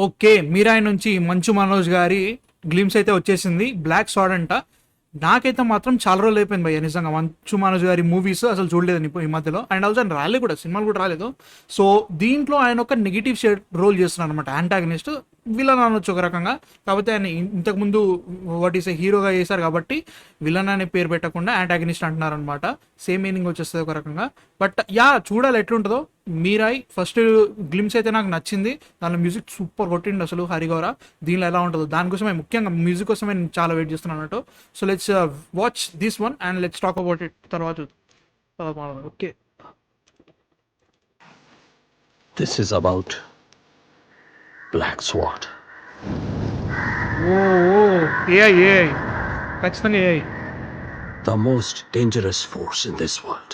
Okay. 'Mirai' నుంచి మంచు మనోజ్ గారి గ్లిమ్స్ అయితే వచ్చేసింది. 'బ్లాక్ సాడ్' అంట. నాకైతే మాత్రం చాలా రోజులు అయిపోయింది భయ్య నిజంగా. మంచు మనోజ్ గారి మూవీస్ అసలు చూడలేదు ఈ మధ్యలో. అండ్ ఆల్సో ఆయన రాలేదు కూడా, సినిమాలు కూడా రాలేదు. సో దీంట్లో ఆయన ఒక నెగిటివ్ షేడ్ రోల్ చేస్తున్నాడు అనమాట. యాంటాగనిస్ట్, విలన్ అనొచ్చు ఒక రకంగా. కాకపోతే ఆయన ఇంతకుముందు వాట్ ఈస్ హీరోగా చేశారు కాబట్టి విలన్ అనే పేరు పెట్టకుండా యాంటాగనిస్ట్ అంటున్నారు అనమాట. సేమ్ మీనింగ్ వచ్చేస్తుంది ఒక రకంగా. బట్ యా, చూడాలి ఎట్లుంటుందో. 'మీరాయి' ఫస్ట్ గ్లిమ్స్ అయితే నాకు నచ్చింది. దానిలో మ్యూజిక్ సూపర్ కొట్టిండు అసలు హరిగౌర. దీనిలో ఎలా ఉంటుందో దానికోసమే, ముఖ్యంగా మ్యూజిక్ కోసమే నేను చాలా వెయిట్ చేస్తున్నాను అన్నట్టు. So let's watch this one and let's talk about it తర్వాత. Okay, This is about Black Sword. ఓ ఏఐ ఖచ్చితంగా AI. The most dangerous force in this world.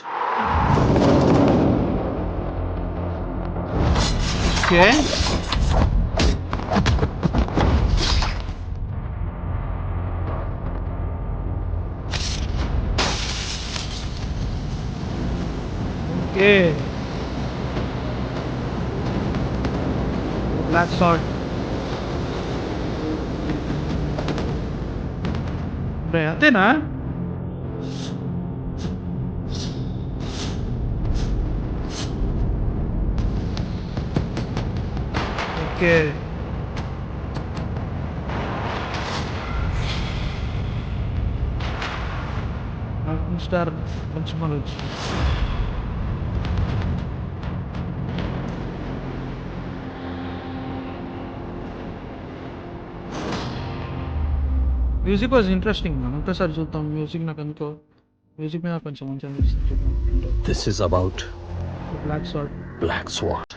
Okay, okay. Black sword అంతేనా? Okay, star మంచి Manoj. Music was interesting. ఇంకోసారి చూద్దాం. Music నాకు ఎందుకో music మీద కొంచెం మంచి అనిపిస్తుంది. చూద్దాం. This is about black sword Black Sword.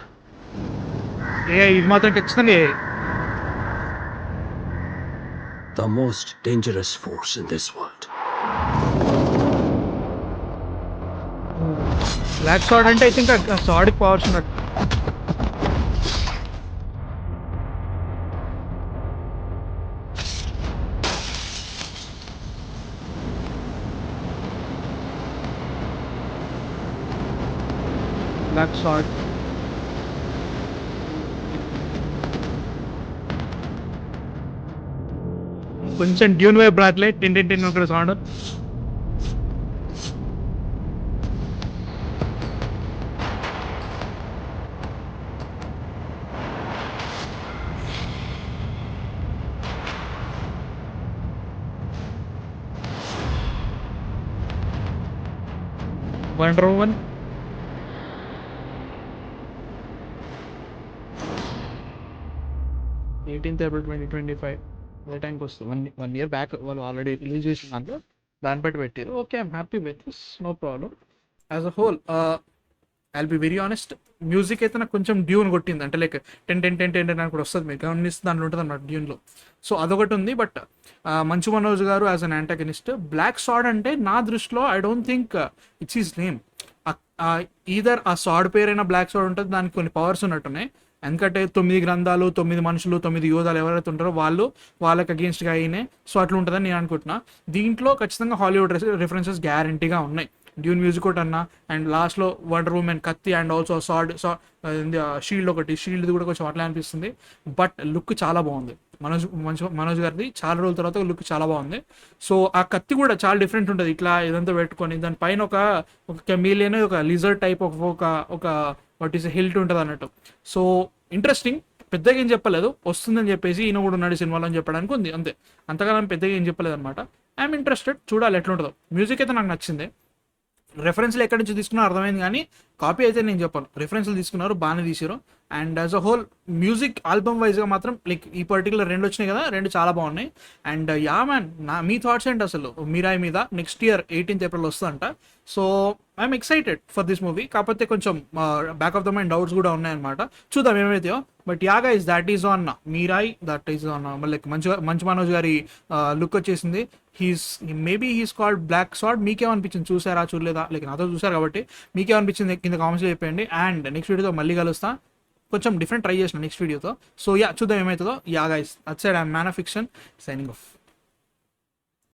ఇది మాత్రం ఖచ్చితంగా AI. The most dangerous force in this world. Black sword అంటే ఐ థింక్ సాడ్ పవర్స్ ఉన్నట్టు. బ్లాక్ సాడ్ కొంచెం డ్యూన్ వైపు రాట్లే. టిన్ టిన్ టిన్ ఒక సౌండ్. వండర్ ఉమెన్, April 18, 2025 అదే టైంకి వస్తుంది. వన్ ఇయర్ బ్యాక్ వాళ్ళు ఆల్రెడీ రిలీజ్ చేసిన దాంట్లో దాన్ని బట్టి పెట్టారు. Okay, I'm happy with this, no problem. As a whole I'll be very honest, music అయితే నాకు కొంచెం డ్యూన్ కొట్టింది. అంటే లైక్ 10 అని కూడా వస్తుంది, మీకు గమనిస్తే దాంట్లో ఉంటుంది అన్నమాట డ్యూన్లో. సో అదొకటి ఉంది. బట్ మంచు మనోజ్ గారు as an antagonist. Black sword అంటే నా దృష్టిలో I don't think it's is name. Either ఆ సాడ్ పేరైనా బ్లాక్ సాడ్ ఉంటుంది, దానికి కొన్ని పవర్స్ ఉన్నట్టున్నాయి. ఎందుకంటే 9 గ్రంథాలు, 9 మనుషులు, 9 యోధాలు ఎవరైతే ఉంటారో వాళ్ళకి అగేన్స్ట్గా అయినాయి. సో అట్లా ఉంటుందని నేను అనుకుంటున్నా. దీంట్లో ఖచ్చితంగా హాలీవుడ్ రిఫరెన్సెస్ గ్యారంటీగా ఉన్నాయి. డ్యూన్ మ్యూజిక్ ఒకటి అన్నా, అండ్ లాస్ట్లో వండర్ ఉమెన్ కత్తి, అండ్ ఆల్సో షీల్డ్ ఒకటి, షీల్డ్ కూడా కొంచెం అట్లా అనిపిస్తుంది. బట్ లుక్ చాలా బాగుంది. మనోజ్ గారిది చాలా రోజుల తర్వాత లుక్ చాలా బాగుంది. సో ఆ కత్తి కూడా చాలా డిఫరెంట్ ఉంటుంది. ఇట్లా ఇదంతా పెట్టుకొని దానిపైన ఒక కెమీలియన్, ఒక లిజర్డ్ టైప్ ఒక వాట్ ఈస్ హిల్ట్ ఉంటుంది అన్నట్టు. So interesting. పెద్దగా ఏం చెప్పలేదు, వస్తుందని చెప్పేసి ఈయన కూడా ఉన్నాడు సినిమాలో అని చెప్పడానికి ఉంది అంతే. అంతగా పెద్దగా ఏం చెప్పలేదు అనమాట. ఐఎమ్ ఇంట్రెస్టెడ్, చూడాలి ఎట్లుంటుందో. మ్యూజిక్ అయితే నాకు నచ్చింది. రెఫరెన్స్లు ఎక్కడి నుంచి తీసుకున్నారో అర్థమైంది, కానీ కాపీ అయితే నేను చెప్పాను. రెఫరెన్స్లు తీసుకున్నారు, బాగానే తీసారు. And as a whole music album వైజ్గా మాత్రం లైక్ ఈ పర్టికులర్ 2 వచ్చినాయి కదా, 2 చాలా బాగున్నాయి. అండ్ యా మ్యాన్, మీ థాట్స్ ఏంటి అసలు 'మీరాయి' మీద? నెక్స్ట్ ఇయర్ 18th April వస్తుందంట. So I'm excited for this movie. కాకపోతే కొంచెం back of the mind doubts కూడా ఉన్నాయన్నమాట. చూద్దాం ఏమైతాయో. But yeah guys, that is on 'Mirai'. That is on like Manchu Manoj గారి లుక్ వచ్చేసింది. Maybe he's called black sword. మీకేమనిపించింది? చూసారా, చూడలేదా? లైక్ నాతో చూసారు కాబట్టి మీకేమనిపించింది కింద కామెంట్స్లో చెప్పండి. అండ్ నెక్స్ట్ వీడియోతో మళ్ళీ కలుస్తా. కొంచెం డిఫరెంట్ ట్రై చేసిన నెక్స్ట్ వీడియోతో. సో యా, చూద్దాం ఏమవుతుందో. Yeah guys, at side I'm man of fiction, signing off.